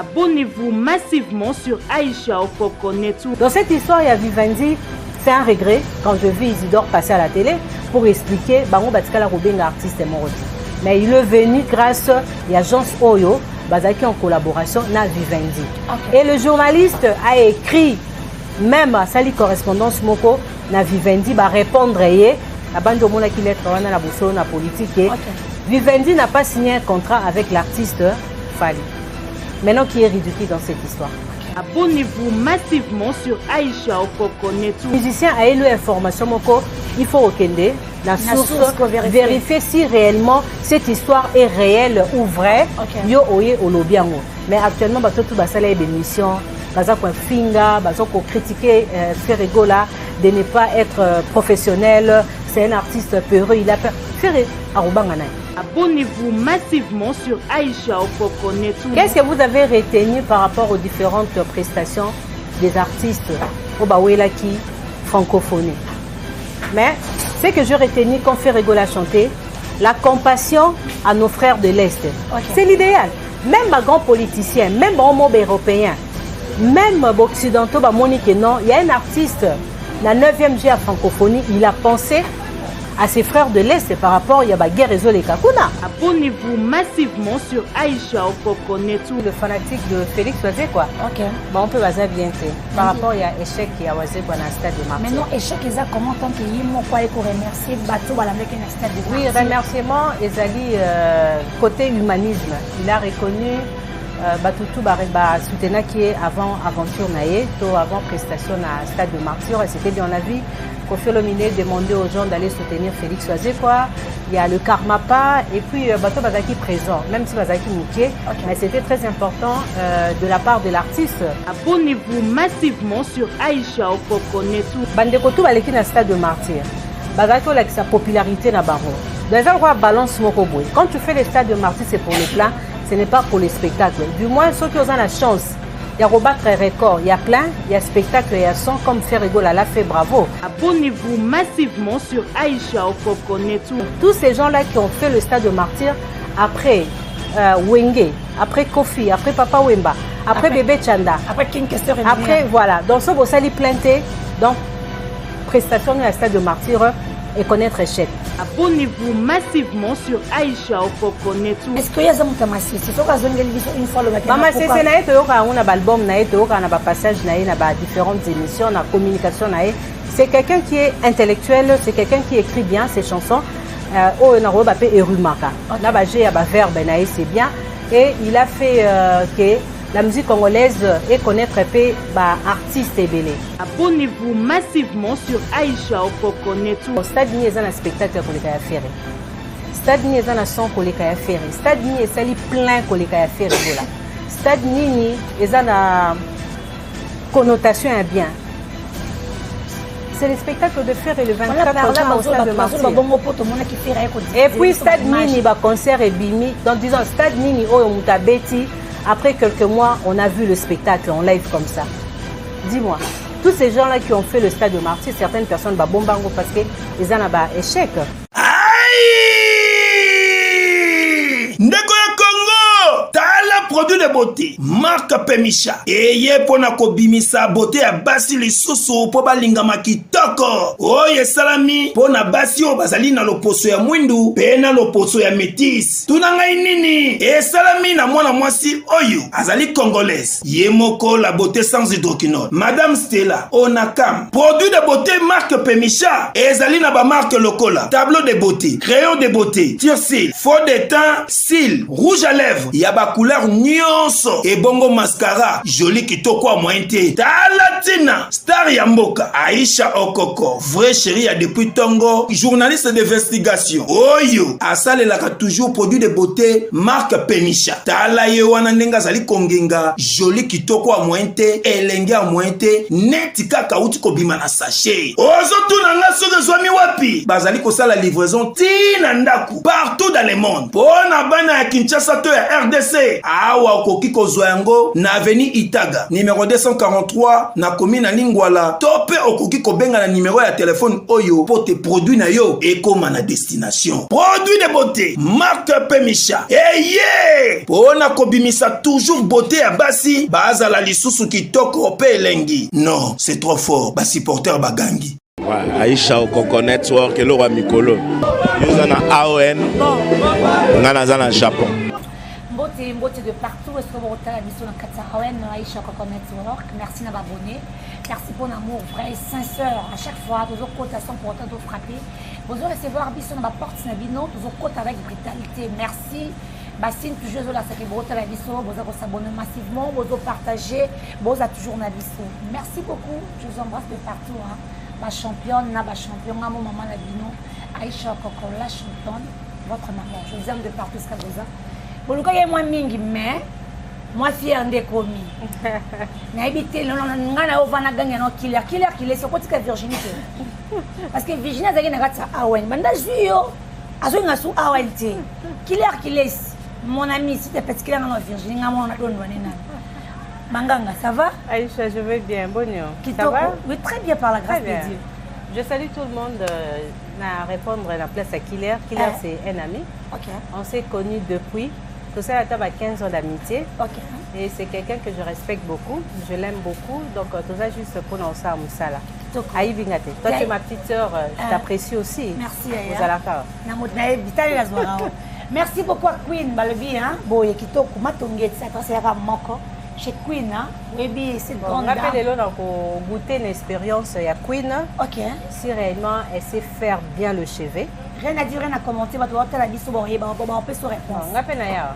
Abonnez-vous massivement sur Aïcha Okokonetu. Dans cette histoire, il y a Vivendi, c'est un regret quand je vis Isidore passer à la télé pour expliquer Bango Batikala Robenga artiste est mort. Mais il est venu grâce à l'agence Oyo, basée en collaboration avec Vivendi. Okay. Et le journaliste a écrit, même à sa correspondance Moko, na Vivendi, va répondre à bande mona qui lettre dans la boussole na politique. Okay. Vivendi n'a pas signé un contrat avec l'artiste Fali. Maintenant, qui est ridicule dans cette histoire? Abonnez-vous massivement sur Aïcha Okokonetu. Le musicien a eu l'information, il faut reconnaître la source, vérifier si réellement cette histoire est réelle ou vraie. Yo oye olobiango. Mais actuellement, tout ça les émissions, baza ko finga, baza ko critiquer Ferregola de ne pas être professionnel. C'est un artiste peureux, il a peur. Ferre arubangana. Abonnez-vous massivement sur Aïcha Okokonetu. Qu'est-ce que vous avez retenu par rapport aux différentes prestations des artistes au Bawelaki francophonie? Mais ce que je retenu quand Ferregola chanter, la compassion à nos frères de l'Est. C'est l'idéal. Même les grands politiciens, même les mots européens, même les occidentaux, il y a un artiste, la 9e G à francophonie, il a pensé à ses frères de l'Est par rapport à la guerre et Kakuna. Abonnez-vous massivement sur Aïcha Okokonetu. Le fanatique de Félix Oazé quoi. Ok. Bon, on peut baser bien par rapport à l'échec qui a Oazé dans le stade de Martyr. Maintenant, échec, ils ont comment tant qu'il y a quoi pour remercier Bateau avec un stade de Martyr. Oui, remerciement, Ezali, côté humanisme. Il a reconnu Batoutou soutenir qui est avant aventure naïe, avant prestation à stade de Martyr. Et c'était bien la vie. Kofi Olomide demandait aux gens d'aller soutenir Félix Oazé quoi. Il y a le Karmapa et puis Bato Bazaki présent, même si Bazaki Mouké, mais c'était très important de la part de l'artiste. Abonnez-vous massivement sur Aïcha Okokonetu. Bandekotou baleki na stade de Martyr. Bazaki avec sa popularité na baro. Dans un roi balance Mokoboy. Quand tu fais les stades de Martyr, c'est pour les plans, ce n'est pas pour les spectacles. Du moins ceux qui ont la chance. Il y a rebattre un record, il y a plein, il y a spectacle, il y a son comme Ferregola l'a fait, bravo. Abonnez-vous massivement sur Aïcha Okokonetu. Tous ces gens-là qui ont fait le stade de Martyr, après Wenge, après Kofi, après Papa Wemba, après Bébé Chanda, après King Kester, après voilà, donc ce Bossali planté, donc prestation de la stade de Martyr et connaître échec. Abonnez-vous massivement sur Aïcha Okokonetu. Est-ce qu'il y a une fois le matin? Maman, c'est un album, on a passage, on a différentes émissions, on a communication. C'est quelqu'un qui est intellectuel, c'est quelqu'un qui écrit bien ses chansons. On a fait Erumaka. On a fait verbe, c'est bien. Et il a fait que la musique congolaise est connaître un peu artiste et belé. Abonnez-vous massivement sur Aïcha Okokonetu. Stade Nini est un spectacle pour les cas faire. Stade Nini est un son pour les cas faire. Stade Nini est sali plein pour les cas faire. Stade Nini est une connotation à bien. C'est le spectacle de faire et le 24 juin au stade de Martyr. Et puis Stade Nini, concert et bimi. Donc disons Stade Nini, oh Mutabeti. Après quelques mois, on a vu le spectacle en live comme ça. Dis-moi, tous ces gens-là qui ont fait le stade de Martyr, certaines personnes bah bombango parce qu'ils en ont un échec. Produit de beauté, marque Pemisha. Eye pona ko bimisa beauté ya basi lisusu po balingama kitoko. Oye salami pona basi o bazali na loposo ya mwindu, pe na loposo ya métis. Tunanga nini? E salami na mwana mwasi oyo azali congolaise. Ye moko la beauté sans hydroquinone. Madame Stella Onakam. Produit de beauté marque Pemisha. Ezali na ba marque lokola. Tableau de beauté, crayon de beauté, tire-cils, faux de teint, cils, rouge à lèvres. Ya ba couleur nyonso et bongo mascara joli kitoko a mointe talatina star ya mboka Aïcha Okoko vrai chéri ya depuis tongo journaliste d'investigation oyo asalelaka toujours produit de beauté marque Pemisha tala ye wana ndenga zali kongenga joli kitoko a mointe elenge a mointe neti kaka uti kobima na sachet ozo tunanga soki zwami wapi bazali kosala livraison tina ndaku partout dans le monde pona bana ya Kinshasa to ya RDC awa okoki kozwa yango na avenue Itaga numéro 243 na commune na Lingwala to pe okoki kobenga na numéro ya téléphone oyo po te produit na yo ekoma na destination. Produit de beauté marque Pemisha eye pona kobimisa toujours beauté ya basi bazala lisusu kitoko pe elengi. Non, c'est trop fort, ba supporter bagangi. Aisha Okoko Network le roi Mikolo yoza na AON ngana za na Japon. Mbote de partout, est-ce que vous avez la mission dans Katsa AON, Aisha Okoko Network. Merci d'avoir abonné. Merci pour l'amour vrai et sincère. À chaque fois, toujours cotation pour autant de frapper. Vous allez recevoir mission dans ma porte, toujours côte avec brutalité. Merci. Bassine, toujours là, c'est que vous avez la mission, vous allez s'abonner massivement, vous allez partager, vous allez toujours la mission. Merci beaucoup. Je vous embrasse de partout. Ma championne, ma championne, ma maman, la bino, Aisha Okoko, la championne, votre maman. Je vous aime de partout ce que vous avez. Pour le cas, il y a moins mingi, mais moi, fier de commis. N'habitez le nom de Ovana Gang, non, killer, c'est quoi que virginité? Parce que virginité, c'est une gâte à Awen. Banda Juyo, Azouin sous Awen, killer, mon ami, si tu es petit, qu'il y a une virginité, on a donné. Manganga, ça va? Aïcha, je vais bien, bonjour. Ça va? Oui, très bien par la grâce de Dieu. Je salue tout le monde à répondre à la place à Killer. Killer, c'est un ami. Okay. On s'est connus depuis. Tout ça, à table à 15 ans d'amitié. Okay. Et c'est quelqu'un que je respecte beaucoup. Je l'aime beaucoup. Donc, tout ça, juste pour nous ça à Moussala. Aïe Bingate. Toi, tu es ma petite sœur. Je t'apprécie aussi. Merci, Aïe. Vous allez Merci beaucoup à Queen Balobi. Boye Kitoko, Matongé, ça, c'est un moko. Chez Queen, oui, c'est grande. On appelle les donc goûter une expérience à Queen. Ok. Si réellement elle sait faire bien le chevet. Rien à dire, rien à commenter. On peut se répondre.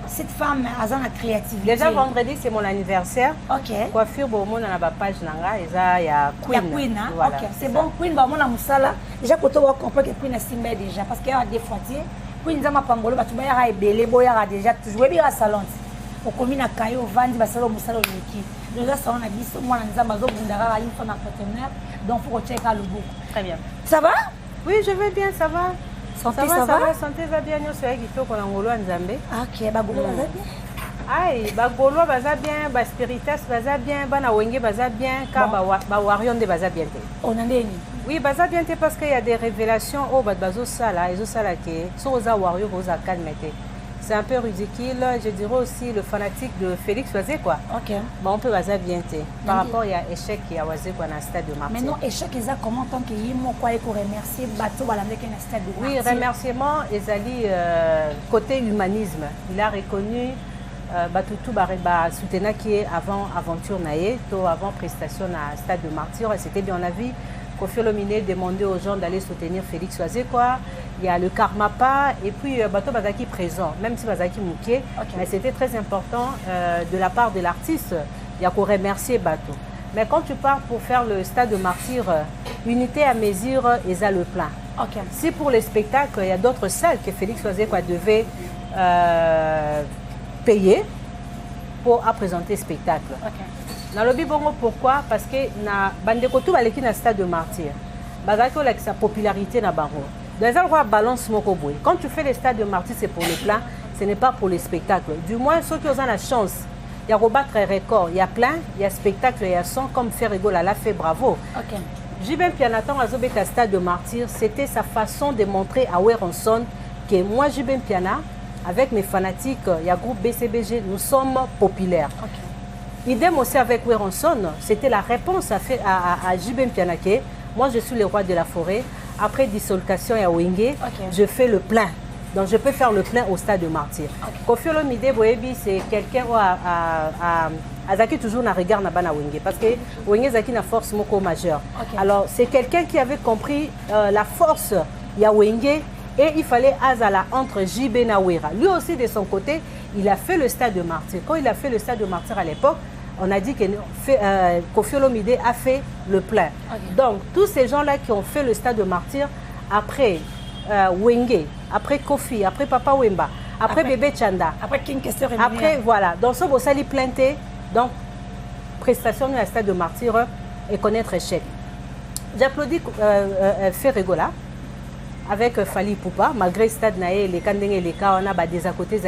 Cette femme a une créativité. Déjà vendredi, c'est mon anniversaire. Ok. Coiffure, bon, on a ma page nanga. Il y a Queen. Il y a Queen, hein? Voilà, ok. C'est bon, Queen, bah, mon amoussala. Déjà, quand on comprend que Queen est simé déjà. Parce qu'il y a des fois, Queen, ça m'a pas engolé. Tu vas y belé, boya déjà. Tu joues bien à salon. Au commune à Kayo, Vandi, Basalo, Moussalo, Leki. Déjà, ça, on a dit, moi, on a dit, Bundara, une femme partenaire. Donc, il faut checker le book. Très bien. Ça va? Oui, je vais bien, ça va. Santé, ça va? Santé, ça va bien. Nous sommes qui sont en Angolo, en Zambé. Ok, Bagolo, ça va bien. Aïe, Bagolo, ça va bien. Baspiritas, ça va bien. Banawenge, ça va bien. Bawarion, ça va bien. On en est oui, ça va bien parce qu'il y a des révélations. Oh, Bazo Sala, et Sala qui sont aux Wario, aux Akalmete. C'est un peu ridicule. Je dirais aussi le fanatique de Félix Oisé, quoi. Ok. Bon, on peut baser bien. Par rapport, il y a échec qui a Oisé dans le stade de Martyr. Mais non, échec, ils ont comment tant qu'il y a quoi il faut remercier Bateau dans le stade de Martyr. Oui, remerciement, Ezali, côté humanisme. Il a reconnu Batoutou Bareba Soutena qui est avant aventure naïe, avant prestation à stade de Martyr. Et c'était bien, on a vu Kofi Olomide demander aux gens d'aller soutenir Félix Oisé, quoi. Il y a le Karmapa et puis Bato Bazaki présent, même si Bazaki Mouké, mais c'était très important de la part de l'artiste. Il y a qu'à remercier Bato. Mais quand tu pars pour faire le stade de Martyr, unité à mesure, ils ont le plein. Okay. Si pour les spectacles, il y a d'autres salles que Félix Oisé devait payer pour présenter le spectacle. Okay. Dans le Bibongo, pourquoi? Parce que na bandeko tout baleki na stade de Martyr. Bazaki avec sa popularité na baro. Dans un roi balance mokoboy. Quand tu fais les stades de Martyr, c'est pour le plein, ce n'est pas pour les spectacles. Du moins ceux qui ont la chance, il y a rebattre un record, il y a plein, il y a spectacle, il y a son comme Ferrego l'a fait bravo. OK. Jibem Pianatan Azobeka stade de Martyr, c'était sa façon de montrer à Weronson que moi Jibem Piana avec mes fanatiques, il y a groupe BCBG, nous sommes populaires. Okay. Idem aussi avec Weronson, c'était la réponse à Jibem Pianake. Moi, je suis le roi de la forêt. Après dissolution à Wenge, je fais le plein. Donc, je peux faire le plein au stade de Martyr. Kofi Olomide Boyebi, c'est quelqu'un Azaki toujours n'a regard na bana Wenge parce que Wenge Zaki na force moko majeure. Alors, c'est quelqu'un qui avait compris la force ya Wenge et il fallait Azala entre Jibé et Nawera. Lui aussi, de son côté, il a fait le stade de Martyr. Quand il a fait le stade de Martyr à l'époque, on a dit que Kofi Olomide a fait le plein. Donc, tous ces gens-là qui ont fait le stade de Martyr, après Wenge, après Kofi, après Papa Wemba, après Bébé Chanda, après King Kester, après, voilà. Donc, ce Bossali planté, donc, prestation du stade de Martyr et connaître échec. J'applaudis Ferregola avec Fali Poupa, malgré le stade naé, les Kandeng et les Ka, on a des à côté,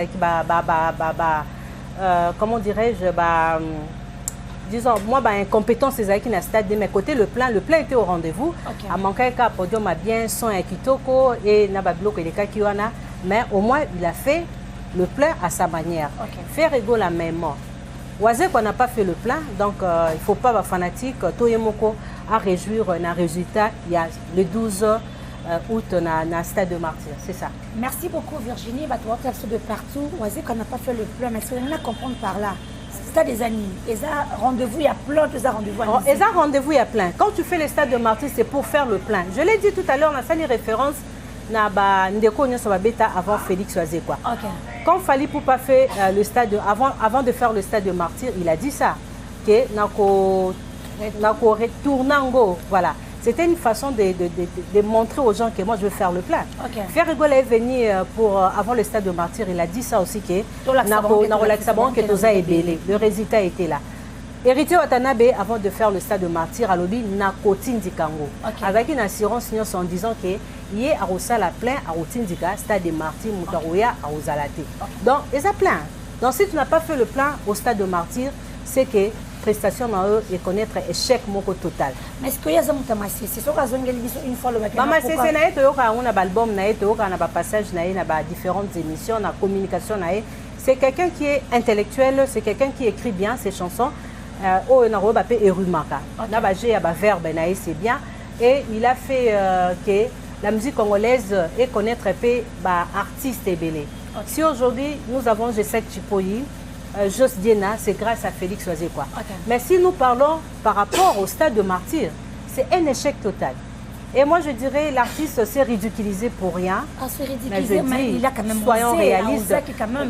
comment dirais-je, disons, moi, incompétence, c'est ça qui n'a stade de mes côtés. Le plan était au rendez-vous. À manquer qu'à podium a bien son et kitoko et n'a pas bloqué les cas qui en a. Mais au moins, il a fait le plan à sa manière. Faire égaux la même mort. Oisé qu'on n'a pas fait le plan, donc il ne faut pas être fanatique. Toyemoko à réjouir un résultat. Il y a le 12 août dans stade de Martyr. C'est ça. Merci beaucoup Virginie. Bah, toi, tu as de partout. Oisé qu'on n'a pas fait le plan. Mais ce qu'on a comprendre par là. C'est des amis. Et ça, rendez-vous, il y a plein de rendez-vous. Et ça, rendez-vous, il y a plein. Quand tu fais le stade de Martyr, c'est pour faire le plein. Je l'ai dit tout à l'heure, on a fait une référence avant Félix Oisé. Quand Fali Poupa fait le stade, avant de faire le stade de Martyr, il a dit ça. Que Nako retournango. Voilà. C'était une façon de montrer aux gens que moi je veux faire le plein. Ferrigola est venu avant le stade de Martyr, il a dit ça aussi que le résultat était là. Héritier Watanabe, avant de faire le stade de Martyr, à l'objet Nako Tindikango. Avec une assurance en disant que il est à Rosala plein à Rotindika, stade de Martyr, Moutarouya, à Rosalate. Donc, ils ont plein. Donc, si tu n'as pas fait le plein au stade de Martyr, c'est que prestation dans eux et connaître échec moko total. Mais est-ce qu'il y a c'est sûr une fois le matin. Maman, c'est naïe to yoka on a album naïe to yoka on a passage naïe na différentes émissions na communication naïe. C'est quelqu'un qui est intellectuel, c'est quelqu'un qui écrit bien ses chansons. Oh na roba pe erumaka. Na ba j'ai ba verbe naïe c'est bien et il a fait que la musique congolaise et connaître un peu artiste et belé. Si aujourd'hui nous avons G7 Chipoyi, Jos Diena, c'est grâce à Félix Oisé. Mais si nous parlons par rapport au stade de Martyr, c'est un échec total. Et moi je dirais l'artiste s'est ridiculisé pour rien. C'est ridiculisé, mais il a quand même soyons réalistes.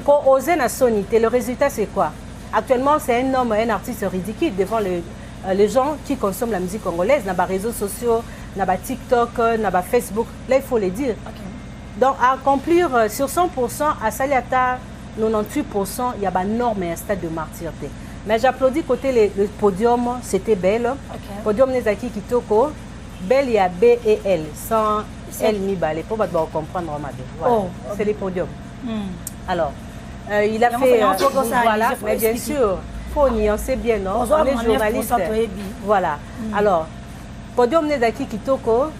Pour oser la sonité, le résultat c'est quoi? Actuellement c'est un homme, un artiste ridicule devant les gens qui consomment la musique congolaise, dans les réseaux sociaux, dans TikTok, dans Facebook. Là il faut le dire. Donc à accomplir sur 100%, à Saliata, 98%, il y a une norme et un stade de Martyr. Mais j'applaudis côté le podium, c'était belle. Podium Nezaki Kitoko, belle il y a B et L, sans L ni balé. Pour comprendre, voilà. C'est les podiums. Alors, il a fait. Voilà, mais bien sûr, il faut nuancer bien, non? On est journaliste. Voilà. Alors, podium Nezaki Kitoko,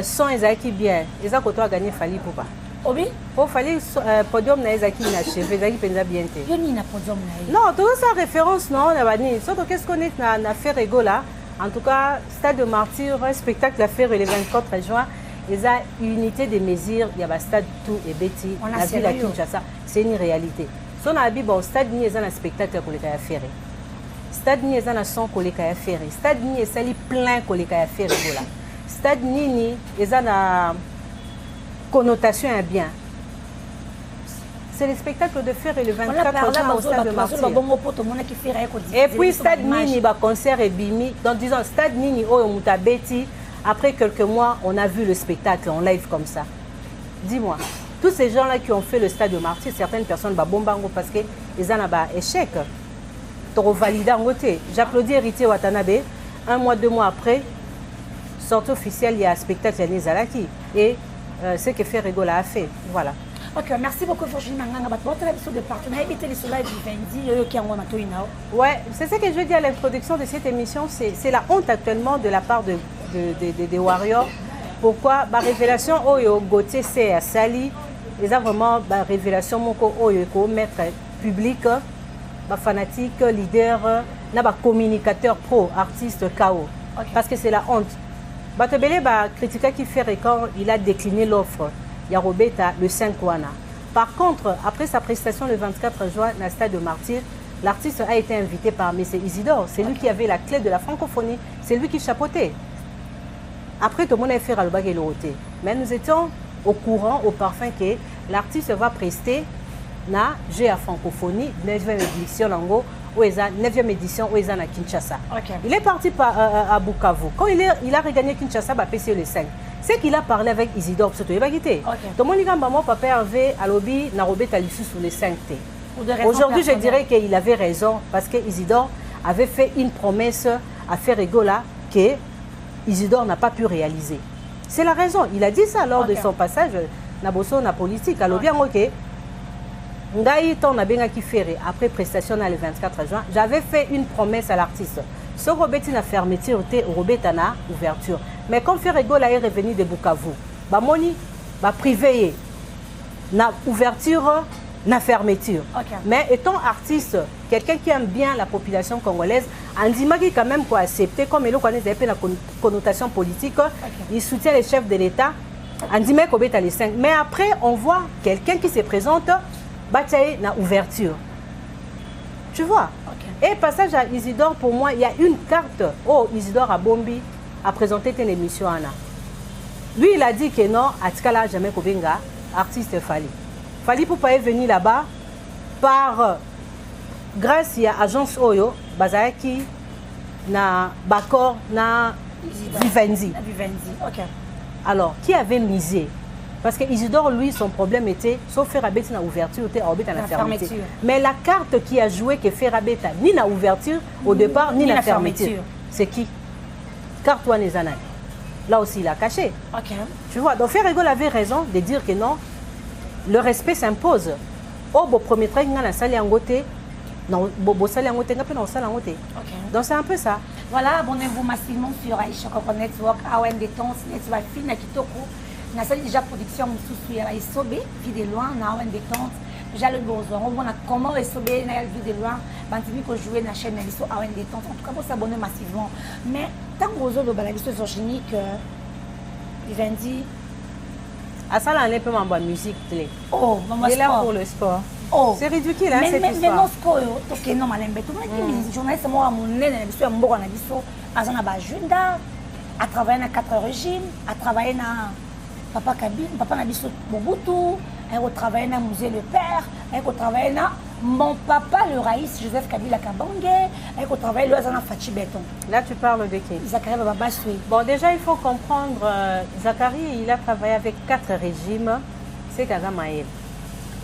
sans Ezaki bien. Ezaki a gagné Fali Poupa. Oui. Il fallait podium na Ezaki na chef, Ezaki penza bien te. Yoni na podium na. Non, tout ça référence non, na bani. Surtout qu'est-ce qu'on est na faire là. En tout cas, stade de Martyr, un spectacle à faire le 24 juin. Il y a unité de mesures, il y a stade tout et Betty, la ville à Kinshasa, c'est une réalité. Si on a un stade ni un spectacle pour les faire. Stade ni un son pour les faire. Stade ni est plein pour les faire là. Stade ni un connotation est bien. C'est le spectacle de faire le 24 juin au stade de Martyr. Et puis stade Nini, concert et bimi. Donc disons stade Nini au Mutabeti. Après quelques mois, on a vu le spectacle en live comme ça. Dis-moi, tous ces gens-là qui ont fait le stade de Martyr, certaines personnes bombango parce qu'ils ont un échec. Toro validé en côté. J'applaudis Héritier Watanabe. 1 mois, 2 mois après, sortie officielle, il y a un spectacle à Nizalaki. Et ce que Ferrigola a fait. Voilà. Ok, merci beaucoup Virginie Manganga. Ouais, c'est ce que je dis à l'introduction de cette émission. C'est la honte actuellement de la part des Warriors. Pourquoi? Révélation Oyo Gauthier c'est à Sali. Ils ont vraiment révélation Moko Oyo maître public, fanatique, leader, communicateur pro, artiste KO. Parce que c'est la honte. Batebele critiqué qui fait quand il a décliné l'offre. Il y a Robeta le 5 Wana. Par contre, après sa prestation le 24 juin dans le stade de Martyr, l'artiste a été invité par M. Isidore. C'est lui qui avait la clé de la francophonie. C'est lui qui chapeautait. Après, tout le monde a fait le baguette. Mais nous étions au courant, au parfum, que l'artiste va prester na jeu à francophonie, 9e édition Lango, 9e édition où ils à Kinshasa. Il est parti à Bukavu. Quand il a regagné Kinshasa, il a passé le 5. C'est qu'il a parlé avec Isidore. Tout le monde a dit que papa Hervé à lobby n'a robé Talissu sur les 5 T. Aujourd'hui, je dirais qu'il avait raison parce que Isidore avait fait une promesse à Ferrigola que Isidore n'a pas pu réaliser. C'est la raison. Il a dit ça lors de son passage Naboso na politique. À lobby ok. Ngaï ton a bien qui ferré après prestation le 24 juin, j'avais fait une promesse à l'artiste. Ce Robert na fermeture était Robert na ouverture. Mais comme Ferregola est revenu de Bukavu, ba moni ba privé na ouverture na fermeture. Okay. Mais étant artiste, quelqu'un qui aime bien la population congolaise, Andima qui quand même quoi accepter comme il connaît la connotation politique, il soutient les chefs de l'État. Andima Kobeta les 5. Mais après on voit quelqu'un qui se présente Bataille na ouverture. Tu vois? Okay. Et passage à Isidore, pour moi, il y a une carte. Oh, Isidore à Bombi a présenté une émission. Anna. Lui, il a dit que non, à Tikala, jamais Kobenga, artiste Fali. Fali pour pas venir là-bas par grâce à agence Oyo, Bazaki, na Bakor, na Vivendi. Okay. Alors, qui avait misé? Parce que Isidore, lui, son problème était, sauf Ferrabeta na ouverture, était à la fermeture. Mais la carte qui a joué que Ferrabeta, ni na ouverture au départ, ni la fermeture. C'est qui? Carte Wanezana. Là aussi, il a caché. Okay. Tu vois, donc Ferrego avait raison de dire que non, le respect s'impose. Oh, bon, premier train, il y a la salle en côté. Non, bon, salle en côté, on salle en côté. Donc c'est un peu ça. Voilà, abonnez-vous massivement sur Aïcha Coco Network, AON Détente, Network Fine, Kitoko. On a salué déjà production sous ya Isobé, vie de loin, na AON Détente. Déjà le besoin, on a comment Isobé, na vie de loin, bantimi ko jouer na chaîne Liso AON Détente. En tout cas, pour s'abonner massivement. Mais tant que vous avez la liste génique, Vivendi. À ça, là, on est peu en musique. Oh, maman, il est là pour le sport. Oh. C'est ridicule, hein, cette histoire. Mais non, ce que non, malembe. Tout le monde dit, journaliste, moi, mon nez, je suis un bon analyste, à Junda, à travailler dans 4 régimes, à travailler dans Papa Kabine, Papa Nabiso Mobutu, à travailler dans Musée Le Père, à travailler dans mon papa, le Raïs, Joseph Kabila Kabangé, à travailler dans Azana Fachi Béton. Là, tu parles de qui? Zachary Bababasui. Bon, déjà, il faut comprendre, Zachary, il a travaillé avec 4 régimes, c'est Kazamaël.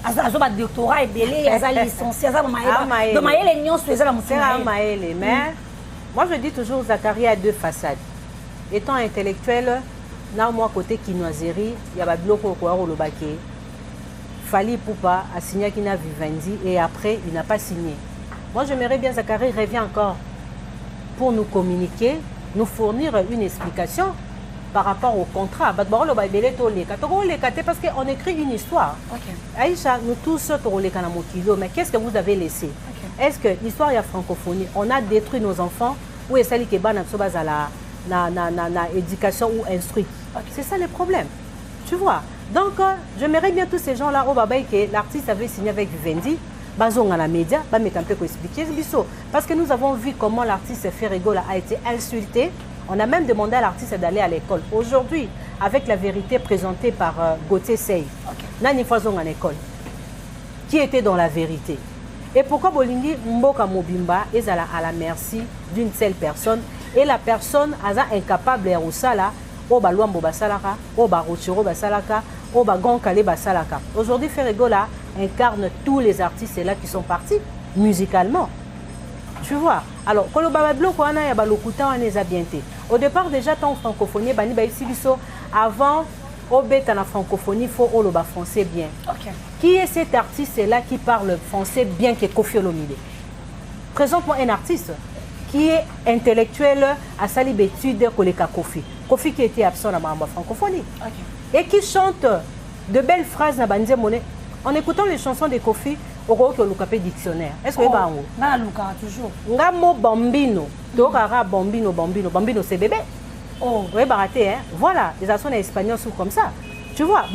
Azo ba doctorat et belé, azo licencié, azo maël. Donc maël est non sur la c'est maël. Mais moi je dis toujours Zachary a 2 façades. Étant intellectuel, na moi côté kinoiserie, il y a ba biloko ko ro lobake. Fali Poupa a signé qu'il n'a Vivendi et après il n'a pas signé. Moi j'aimerais bien Zachary revient encore pour nous communiquer, nous fournir une explication par rapport au contrat. Parce qu'on écrit une histoire. Aïcha, nous tous, mais qu'est-ce que vous avez laissé? Est-ce que l'histoire de la francophonie, on a détruit nos enfants ou est-ce qu'il y a éducation ou instruit? C'est ça le problème. Tu vois? Donc, j'aimerais bien tous ces gens-là, que l'artiste avait signé avec Vivendi, basons à la média, expliquer parce que nous avons vu comment l'artiste Ferregola a été insulté. On a même demandé à l'artiste d'aller à l'école. Aujourd'hui, avec la vérité présentée par Gauthier Sey, Nani Fazong en école, qui était dans la vérité. Et pourquoi Bolingi Mboka Mobimba est à la merci d'une seule personne et la personne est incapable de Roussala, Oba Luambo Basalaka, Oba Rochiro Basalaka, Oba Gonkale Basalaka. Aujourd'hui, Ferregola incarne tous les artistes là qui sont partis musicalement. Tu vois? Alors, quand au départ, déjà, tant francophonie, avant, au bête en francophonie, il faut le français bien. Qui est cet artiste-là qui parle français bien que Kofi Olomide? Présente-moi un artiste qui est intellectuel à Salibétude Koleka Kofi. Kofi qui était absent dans la francophonie. Et qui chante de belles phrases dans Bandia Monet. En écoutant les chansons de Kofi, au dictionnaire. Est-ce que vous avez toujours Ngamo Bambino. Bambino, Bambino. Bambino, c'est bébé. Oh, oui, baraté, hein. Voilà, les accents espagnols sont comme ça. Tu vois,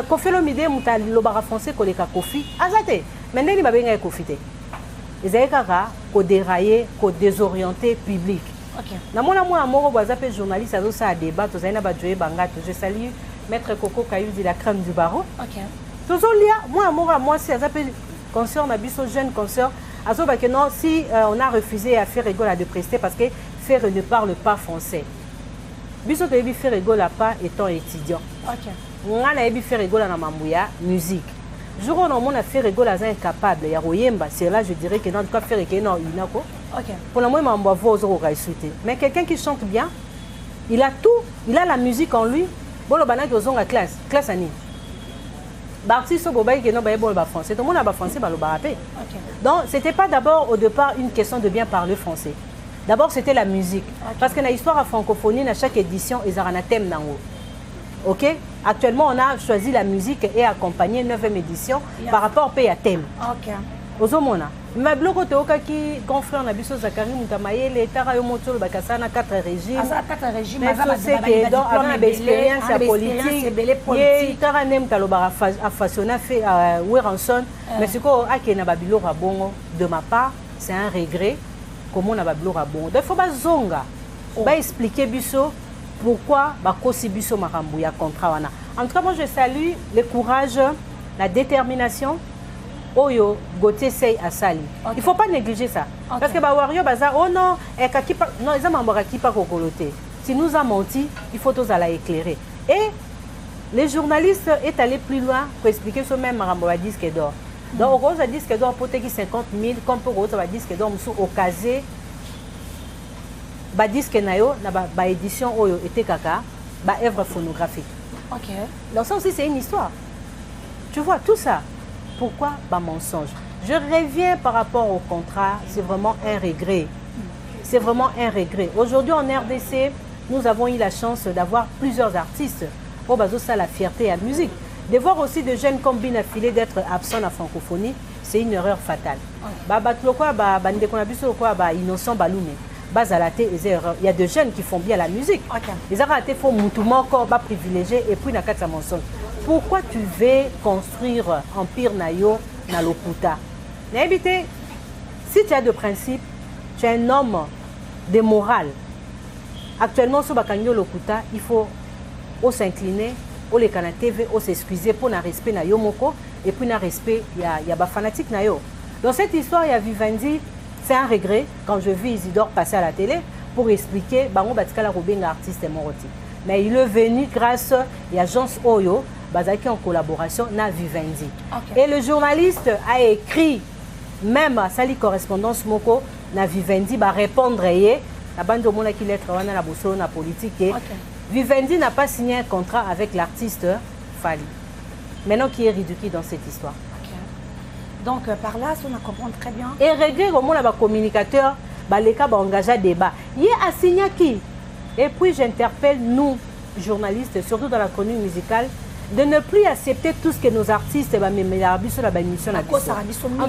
Kofi Olomide, le bar français, Koleka Kofi, azate. Maintenant, il m'a bien Kofi. Ils ont déraillé, désorienté public. Dans mon amour, je suis journaliste, je salue Maître Coco Kayou de la crème du barreau. Toujours moi, si concert, on a vu ce jeune concert. Si on a refusé à faire rigole de prester parce que Ferre ne parle pas français. Biso que faire rigole pas étant étudiant. On a fait rigole dans Mamouya, musique. Jour où on a fait rigole à incapable, il y a Royemba, c'est là je dirais que dans le cas faire rigole non inako. Pour le moment, on va voir aux mais quelqu'un qui chante bien, il a tout, il a la musique en lui. Bon le banane aux la classe Annie. l'artiste bobaï qui est non français, tout le monde a français, le barapé. Donc c'était pas d'abord au départ une question de bien parler français. D'abord c'était la musique, parce que dans l'histoire à francophonie, à chaque édition, ils ont un thème dans haut. Ok? Actuellement, on a choisi la musique et accompagné 9e édition par rapport au thème. Ok. Ozomona. Mais bloco te okaki confrère na biso Zakari Mutamayele tara yo motolo bakasana 4 régimes. Asa 4 régimes mais c'est que donc avant l'expérience politique et tara nem talobara affassiona fait Weranson mais ce ko akena babilo rabongo de ma part c'est un regret comment on a babilo rabongo. Donc faut bazonga. Ba expliquer biso pourquoi ba kosi biso makambu ya contrat wana. En tout cas moi je salue le courage, la détermination. Oyo Gauthier Sey à Sali. Il ne faut pas négliger ça. Parce que Wario Baza, oh non, non, ils ont pas kokoloté. Si nous a menti, il faut tous aller éclairer. Et les journalistes est allé plus loin pour expliquer ce même Marambo à disque d'or. Donc, au à disque d'or, pour 50 000, comme pour Rose à disque d'or, au casé, disque nayo, na édition Oyo était kaka, œuvre phonographique. Donc, ça aussi, c'est une histoire. Tu vois, tout ça. Pourquoi mensonge? Je reviens par rapport au contrat, c'est vraiment un regret. C'est vraiment un regret. Aujourd'hui en RDC, nous avons eu la chance d'avoir plusieurs artistes. Oh, ça la fierté à la musique. De voir aussi des jeunes comme Bin affilés d'être absents à la francophonie, c'est une erreur fatale. Innocent Baloumé. Il y a des jeunes qui font bien la musique. Ils ont raté font moutouma encore privilégié et puis n'a qu'à mensonge. Pourquoi tu veux construire Empire Nayo na Lokuta? Si tu as de principe, tu es un homme de morale. Actuellement, sur Bakanyo Lokuta, il faut s'incliner, les Canadiens TV, s'excuser pour un respect na Yomoko et puis un respect, il y a des fanatiques Nayo. Dans cette histoire, il y a Vivendi, c'est un regret quand je vis Isidore passer à la télé pour expliquer Bango Batikala Robenga artiste et Moroti. Mais il est venu grâce à l'agence Oyo. Bazaki en collaboration na Vivendi. Et le journaliste a écrit même à Sali correspondance moko na Vivendi va répondre la bande mona qui lettre wana na bosso na politique. Vivendi n'a pas signé un contrat avec l'artiste Fali. Maintenant qui est ridicule dans cette histoire. Donc par là on comprend très bien. Et regret comment la communicateur les cas engagé à débat. Il a signé qui? Et puis j'interpelle nous journalistes surtout dans la chronique musicale de ne plus accepter tout ce que nos artistes en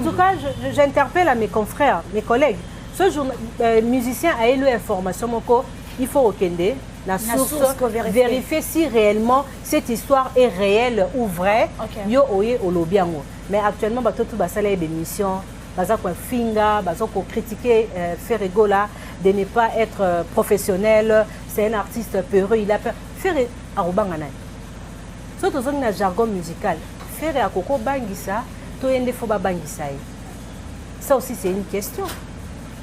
tout cas, j'interpelle à mes confrères, mes collègues. Ce musicien a eu l'information, il faut rekende la source, vérifier si réellement cette histoire est réelle ou vraie. Yo oye olobiango. Mais actuellement, tout ça des missions, finga, critiquer Ferregola de ne pas être professionnel. C'est un artiste peureux, il a peur. Ferre arobangana. Surtout dans le jargon musical, faire à Coco Bangissa, tout le monde Bangissa. Ça aussi, c'est une question.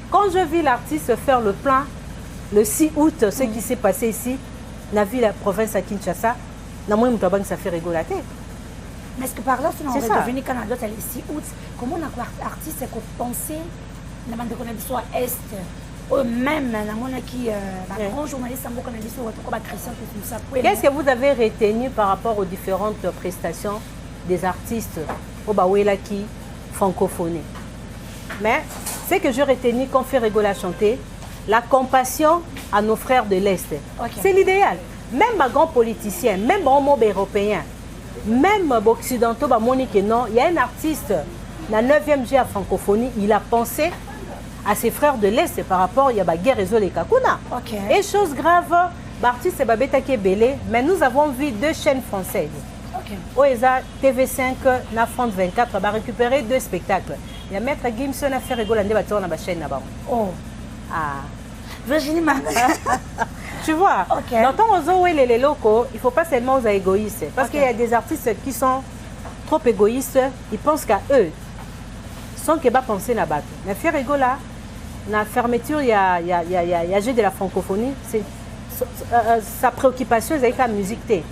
Quand je vis l'artiste faire le plan, le 6 août, ce qui s'est passé ici, dans la province à Kinshasa, ça fait rigoler. Mais est-ce que par là, si on est revenu Canada, le 6 août, comment on a artiste qu'on pensait dans le soit Est? Même qui grand journaliste qu'est-ce que vous avez retenu par rapport aux différentes prestations des artistes au Bawelaki francophonie? Mais ce que je retenu quand fait rigoler à chanter, la compassion à nos frères de l'Est. C'est l'idéal. Même les grands politiciens, même les hommes européens, même les occidentaux, il y a un artiste, la 9e G à francophonie, il a pensé à ses frères de l'Est par rapport à la guerre et les Kakuna. Et chose grave, l'artiste est Babetake Belé, mais nous avons vu 2 chaînes françaises. OESA TV5, na France 24, va récupérer 2 spectacles. Il y a Maître Gimson à faire rigoler dans la chaîne là-bas. Oh. Ah. Virginie Tu vois, dans ton réseau, les locaux, il ne faut pas seulement aux égoïstes. Parce qu'il y a des artistes qui sont trop égoïstes, ils pensent qu'à eux, sans qu'ils ne pensent à battre. Mais faire rigoler, la fermeture, il y a de la francophonie, sa préoccupation, c'est la musique.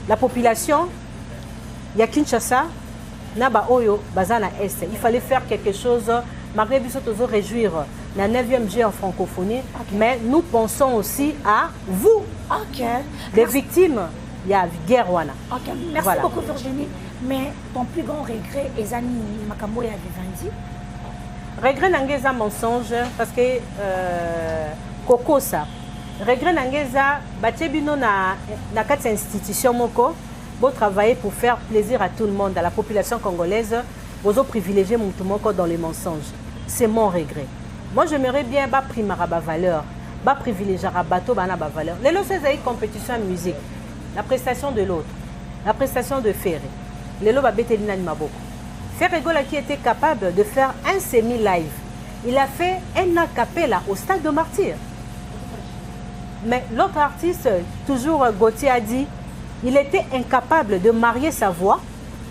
La population, il y a Kinshasa, Oyo, Bazana Est. Il fallait faire quelque chose, malgré tout ça, réjouir la 9e G en francophonie, mais nous pensons aussi à vous, les victimes il y a guerre wana. OK, merci beaucoup Virginie, mais ton plus grand regret ezani makambo ya Vivendi. Regret nangeza mensonge parce que Coco ça. Regret nangeza batebino na kati institution moko beau travailler pour faire plaisir à tout le monde, à la population congolaise, vous privilégier mon moko dans les mensonges. C'est mon regret. Moi j'aimerais bien ba primara ba valeur, ba privilégier bateau bana ba valeur. Les lots c'est une compétition en musique. La prestation de l'autre, la prestation de Ferré. Les lots ba betelina ni maboko. Ferré Gola qui était capable de faire un semi-live. Il a fait un a cappella au stade de Martyr. Mais l'autre artiste, toujours Gauthier a dit, il était incapable de marier sa voix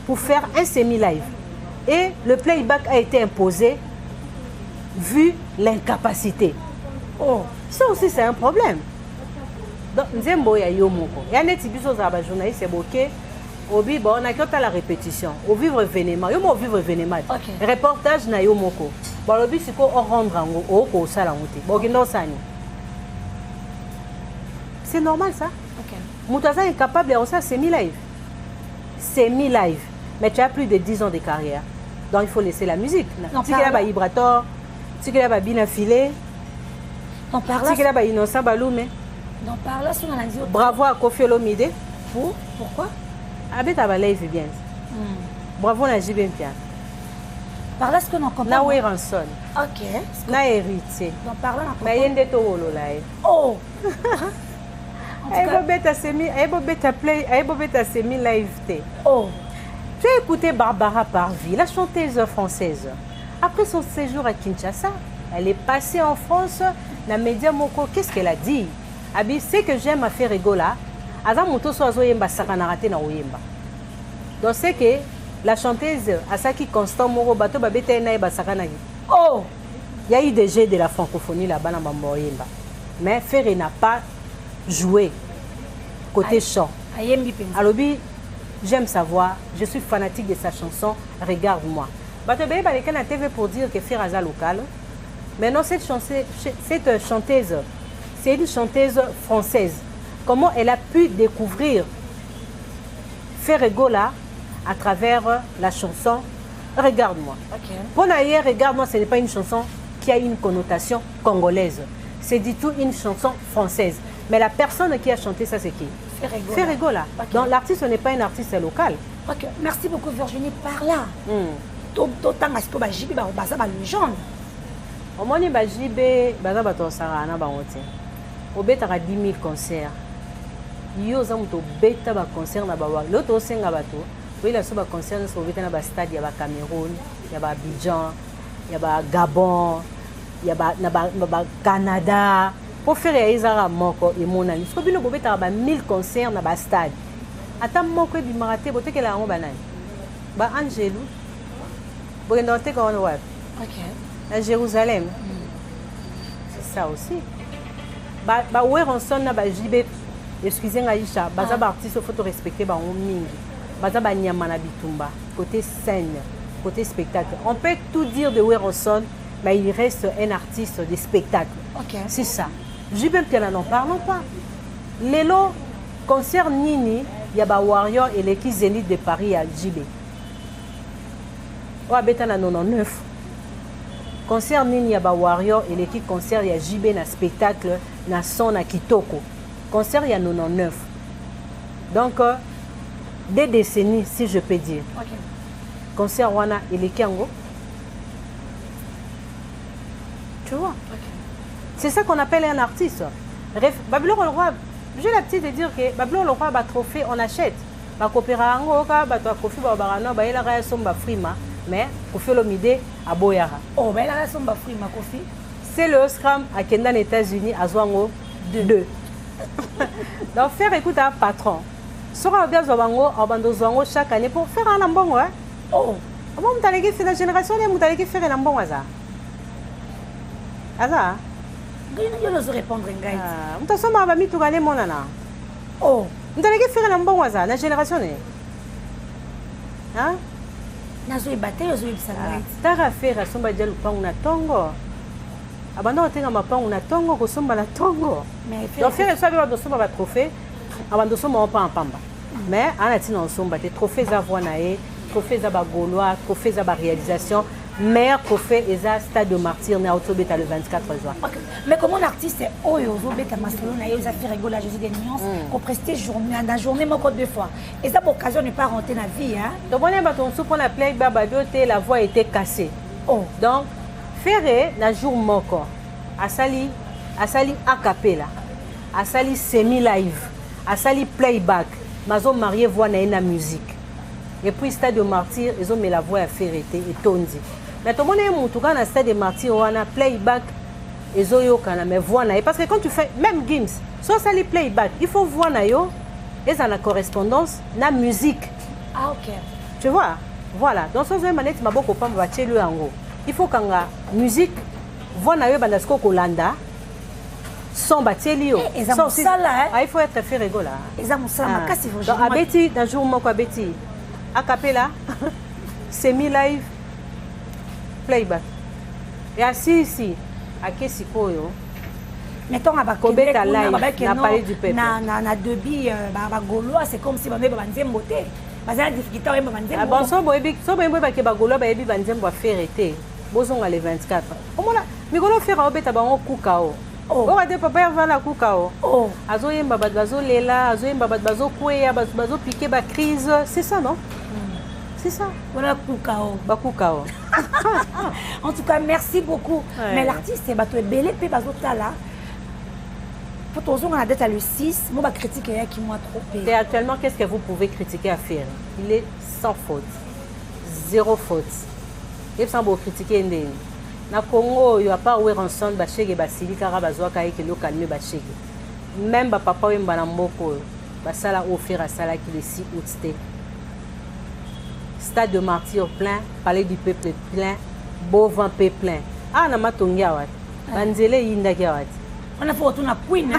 pour faire un semi-live. Et le playback a été imposé vu l'incapacité. Oh, ça aussi c'est un problème. Donc, Nzembo ya yomoko. Il y a des journalistes, c'est ok. Au vivre, on a qu'à la répétition. Au vivre événement, yo mo vivre événement. Reportage na yomoko. Bon le but c'est qu'on rendre en haut au salangote. Bon kindo sani. C'est normal ça. OK. Moutaza est capable de faire semi-live. Semi-live. Mais tu as plus de 10 ans de carrière. Donc il faut laisser la musique. Si tu as ba vibrator, si tu as ba bina filé. On parle si tu as ba innocent balume. Donc par là sur la bravo à Kofi Olomide. Pourquoi? Abeta ba live bien. Bravo na JB Mpia. Par là ce que nous comprenons. Na we ranson. OK. Na héritier. Donc par là on mais yende to wolola. Oh. Aibo beta semi live té. Oh. Tu as écouté Barbara Parvy, la chanteuse française. Après son séjour à Kinshasa, elle est passée en France. La média moko, qu'est-ce qu'elle a dit? Abi, c'est que j'aime à faire rigola. Azam moto so azo yemba sakanarate na oyemba. Donc c'est que la chanteuse Asaki Constant Moro bato babeta na yeba sakanagi. Oh, il y a eu des jeux de la francophonie là-bas dans Mamboyemba. Mais Ferré n'a pas joué côté chant. Alobi, j'aime sa voix, je suis fanatique de sa chanson, regarde-moi. Bato beba les na TV pour dire que Ferré a local. Mais non, cette chanteuse, c'est une chanteuse française. Comment elle a pu découvrir Ferré Gola à travers la chanson Regarde-moi. Okay. Pour ailleurs, Regarde-moi, ce n'est pas une chanson qui a une connotation congolaise. C'est du tout une chanson française. Mais la personne qui a chanté ça, c'est qui? Ferré Gola. Okay. Donc l'artiste n'est pas un artiste local. Ok, merci beaucoup Virginie. Par là, d'autant est-ce que JB va une légende. Au moins, JB va obetaka 10 000 concerts. Yo za muto beta ba concert na bawa. L'autre senga bato. Oui la so ba concert na so beta na ba stade ya ba Cameroun, ya ba Abidjan, ya ba Gabon, ya ba na ba Canada. Pour faire ezara moko e monani. So bino beta ba 1000 concerts na ba stade. Ata moko bi marate bote ke la ngo banani. Ba Angelo. Bo ndote ko on wa. OK. À Jérusalem. C'est ça aussi. Ba Weronson na ba JB. Excusez-moi Aïcha, baza ba artiste faut respecter ba mingi. Baza ba nyama na bitumba, côté scène, côté spectacle. On peut tout dire de Weronson, mais il reste un artiste de spectacle. OK. C'est ça. JB Mpia n'en parlons pas. Lelo concert Nini, il y a ba Warrior et l'équipe Zénith de Paris à JB. Wa beta na 99. Concert Nini ya ba Warrior et l'équipe concert ya JB na spectacle na son na Kitoko. Concert il y a 99. Donc des décennies si je peux dire. OK. Concert wana et les Kiango. Tu vois? OK. C'est ça qu'on appelle un artiste. Babylon le roi, j'ai l'habitude de dire que Babylon le roi ba trophée on achète. Ba coopéra ngo ka ba to kofi ba barano ba ila ga somba frima. Mais Kofi Olomide à Boyara. Oh, mais la raison de Frima Kofi. C'est le Oscram à Kenda, aux États-Unis, à Zouango 2. Donc, faire écouter un patron. Sera bien Zouango, à Bando Zouango chaque année pour faire un lambon. Oh, comment vous allez faire la génération et vous allez faire un lambon à ça? À ça? Je n'ose répondre, Ngaï. Vous avez dit que vous allez faire un. Oh, vous allez faire un lambon à ça, la génération. Hein? Nazo ibate yo zo ibisanga. Tara fera somba dia lupangu na tongo. Abanda otenga mapangu na tongo ko somba na tongo. Mais faire ça va de somba ba trophée. abando so mo pa en pamba mais ana tina nsomba te trophée za voix nae trophée za ba gaulois trophée za ba réalisation meilleur trophée eza stade de martyr na autobeta le 24 juin. Okay. Mais comme un artiste oyo zobeta masolo na yo za faire rigoler Jésus des nuances ko prester journée dans journée moko deux fois et ça pour occasion ne pas rentrer na vie hein. Donc on est baton sou pour la playback badote la voix était cassée. Oh donc faire na jour moko asali a cappella asali semi live asali playback mazo marié voix na musique et puis stade de martyr ils ont mis la voix à faire et tondi. Mais tout le monde est monté dans le stade de martyr, on a playback, et on a voix. Parce que quand tu fais, même Gims, soit ça les playback, il faut voir et ça la correspondance, la musique. Ah, ok. Tu vois? Voilà. Donc, ça, c'est ma beaucoup pas me le ango. Il faut qu'on a musique, voix na yo bandasko kolanda, son batelio. Et ça ça là. Ah, il faut être fait rigoler. Et ça ça ma casse donc, à Betty, dans jour moi quoi Betty, a cappella, semi live. Playback. Et assis ici, à Kessikoyo. Mettons à Kobeta live, na parler du peuple. Na debi ba gaulois, c'est comme si on avait banzembo té. Bazana difficulté on banzembo. Ah bon so boyebi ba ke ba gaulois ba yebi banzembo faire été. Bozonga le 24. Omona mikolo faire obeta ba on kukao. Oh ba de papa va la kukao. Oh azo yemba ba bazo lela, azo yemba ba bazo kweya, bazo piquer ba crise, c'est ça non? C'est ça. Voilà Koukao. Bakoukao. En tout cas, merci beaucoup. Ouais. Mais l'artiste, c'est Bato Belé P Bazotala. Pour ton on a date à le 6, moi, je critique qui m'a trop payé. Et actuellement, qu'est-ce que vous pouvez critiquer à faire? Il est sans faute. Zéro faute. Et sans vous critiquer, na Congo, il n'y a pas où rançon, Bachege, Basili, Karabazoaka, et que le calme Bachege. Même papa, ou Mbanamboko, Basala offert à Sala qui est 6 août. Stade de martyr plein, palais du peuple plein, Beauvin plein. Ah, na matongia wat. Banzele yinda kiawat. On a fait retourner à Queen.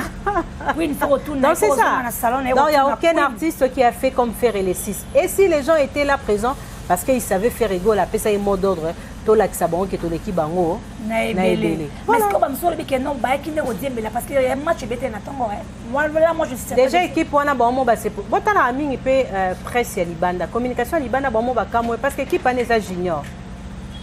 Queen fait retourner. Donc c'est ça. Donc il n'y a aucun artiste qui a fait comme faire les 6. Et si les gens étaient là présents, parce qu'ils savaient faire rigolo, après ça, il y a un mot d'ordre. Tout l'axabon qui est tout l'équipe en haut. Mais est-ce qu'on me sauve que non, bah qui n'est au diable là parce qu'il y a un match bête na tango. Moi je sais. Déjà équipe on a bon mot bah c'est pour. Bon t'as ami il peut presse à Libanda, communication à Libanda bon mot bah comme parce que l'équipe en est junior.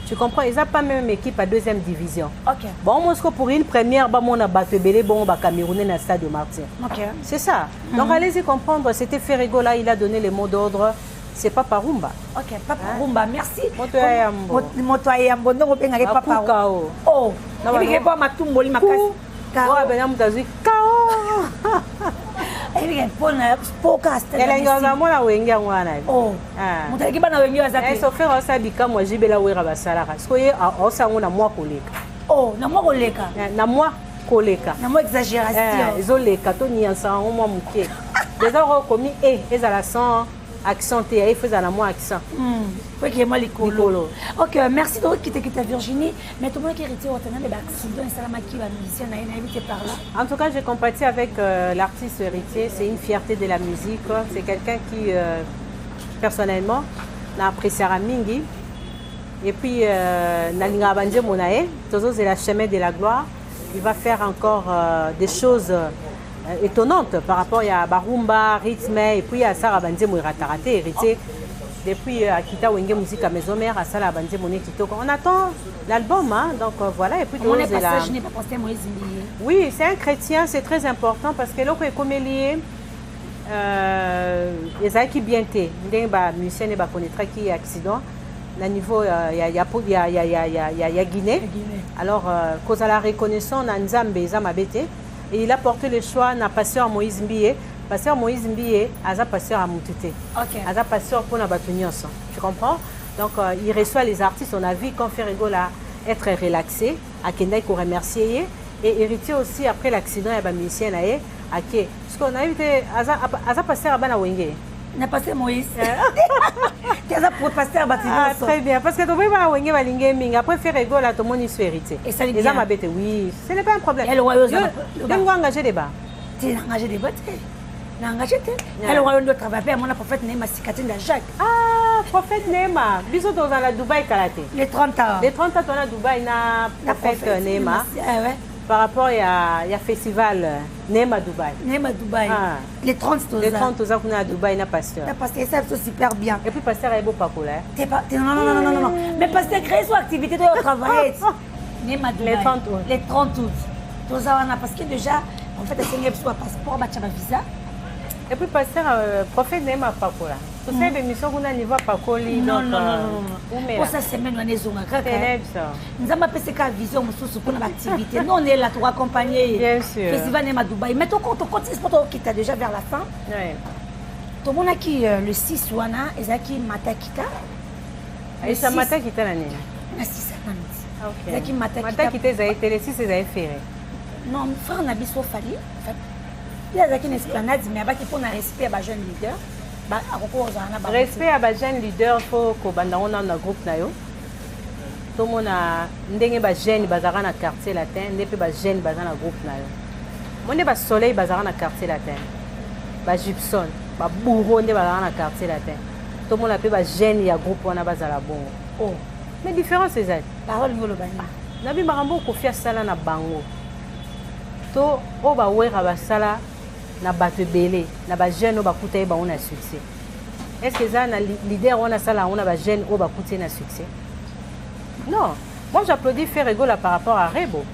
Tu comprends, ils n'ont pas même équipe à deuxième division. OK. Bon moi pour une première bah mon a battu belé bon bah Camerounais dans le stade de Martyr. OK. C'est ça. Donc allez-y comprendre, c'était Ferrigo là, il a donné les mots d'ordre. C'est Papa Rumba. Ok, Papa Rumba, merci. Motoyambo. Non, on a Papa Rumba. Oh, il n'y a pas ma tombe, il m'a cassé. Kao. Il y a un podcast. Elle a un peu de wenga wana. Oh. Mon équipe na wenga za. Elle s'offre ça bika moi jibela wera basala. Parce que osa ngona moi koleka. Oh, na moi koleka. Na moi koleka. Na moi exagération. Ezoleka to nyansa moi muke. Déjà commis et à la sang accenté, il faut un moins accent. Oui, qui est moi l'écolo. Ok, merci de quitter Virginie. Mais tout le monde qui est hérité au tenant des accidents, c'est la qui va musicien, on a invité par là. En tout cas, j'ai compatis avec l'artiste héritier. C'est une fierté de la musique. C'est quelqu'un qui, personnellement, n'a apprécié Mingi. Et puis, Nalinga Bandje Monae, c'est la chemin de la gloire. Il va faire encore des choses étonnante par rapport à Barumba, rythme et puis à Sarah Bandje Mouiratarate, hérité depuis Akita Wenge Musique à Maison Mère à Sarah Bandje Moné Kitoko. On attend l'album, hein, donc voilà. Et puis on est passage, je n'ai pas pensé à Moïse Mbilié. Oui, c'est un chrétien, c'est très important parce que l'autre est comme lié. Les gens qui bien été, les musiciens ne connaîtra qui est accident. À niveau, il y a Guinée. Alors, cause à la reconnaissance, on a Nzambe, Zamabete. Et il a porté le choix na pasteur Moïse Mbié. Pasteur Moïse Mbié, a pasteur à Moutouté. A pasteur pour Nabatunios. Tu comprends? Donc, il reçoit les artistes. On a vu quand Ferrigo là être relaxé, à Kendai qu'on remercier. Et héritier aussi, après l'accident, il y a un musicien là, à qui? Parce qu'on a eu a pasteur à Banawenge. N'a pas Moïse. Qu'est-ce que pour pasteur Batinos? Très bien. Parce que tu vois, Banawenge va linguer. Après Ferrigo là, tout le monde est héritier. Et ça, les hommes bête, oui. Ce n'est pas un problème. Et le royaume, tu dois engager des bas. Tu es engagé des bas. Le royaume doit travailler. Mon prophète Néma, Sikatine de Jacques. Ah, prophète Néma. Bisous dans la Dubaï Karaté. Les 30 ans. Les 30 ans, on a Dubaï, na prophète Néma. par rapport à festival Nema Dubaï. Nema Dubaï. Ah. Les 30 Les 30 ans qu'on a à Dubaï, na pasteur. La pasteur, ça c'est super bien. Et puis pasteur est beau pas cool. Non. Mais pasteur crée son activité de travail. Nema Dubaï. Les 30 août. Les 30 août. Parce que déjà, en fait, c'est un passeport, un visa. Et puis pasteur prophète Nema pas cool. Tout ça émission qu'on a niveau pas cool. Non. Pour ça semaine on est zonga kaka. Nous avons appelé ça vision pour l'activité. Nous on est là pour accompagner. Bien sûr. Festival Nema Dubaï. Mais ton compte qui t'a déjà vers la fin. Oui. Tout le monde a qui le 6 wana ezaki matakita. Et ça matakita la nini. Na 6 ans. OK. Ezaki matakita za été les 6 za ferré. Non, frère na biso fali. Il y a une esplanade mais abaki pour na respect ba jeune leader. Respect à les jeunes leaders, il faut que on a un groupe. Tout le monde a des jeunes bazar dans quartier latin, des jeunes bazar dans groupe. Mon est soleil bazar dans quartier latin. Ba Gibson, ba bourreau de bazar dans quartier latin. Tout le monde a des jeunes ya groupe on a bazar bon. Oh, mais différence c'est ça. Parole ngolo bani. Nabi marambo ko fia sala na bango. To o ba wera ba sala na bato belé na ba jeune o ba kuta ba on a succès. Est-ce que ça na leader on a ça là on a ba jeune o ba kuta na succès? Non. Moi j'applaudis Ferregola par rapport à Rebo.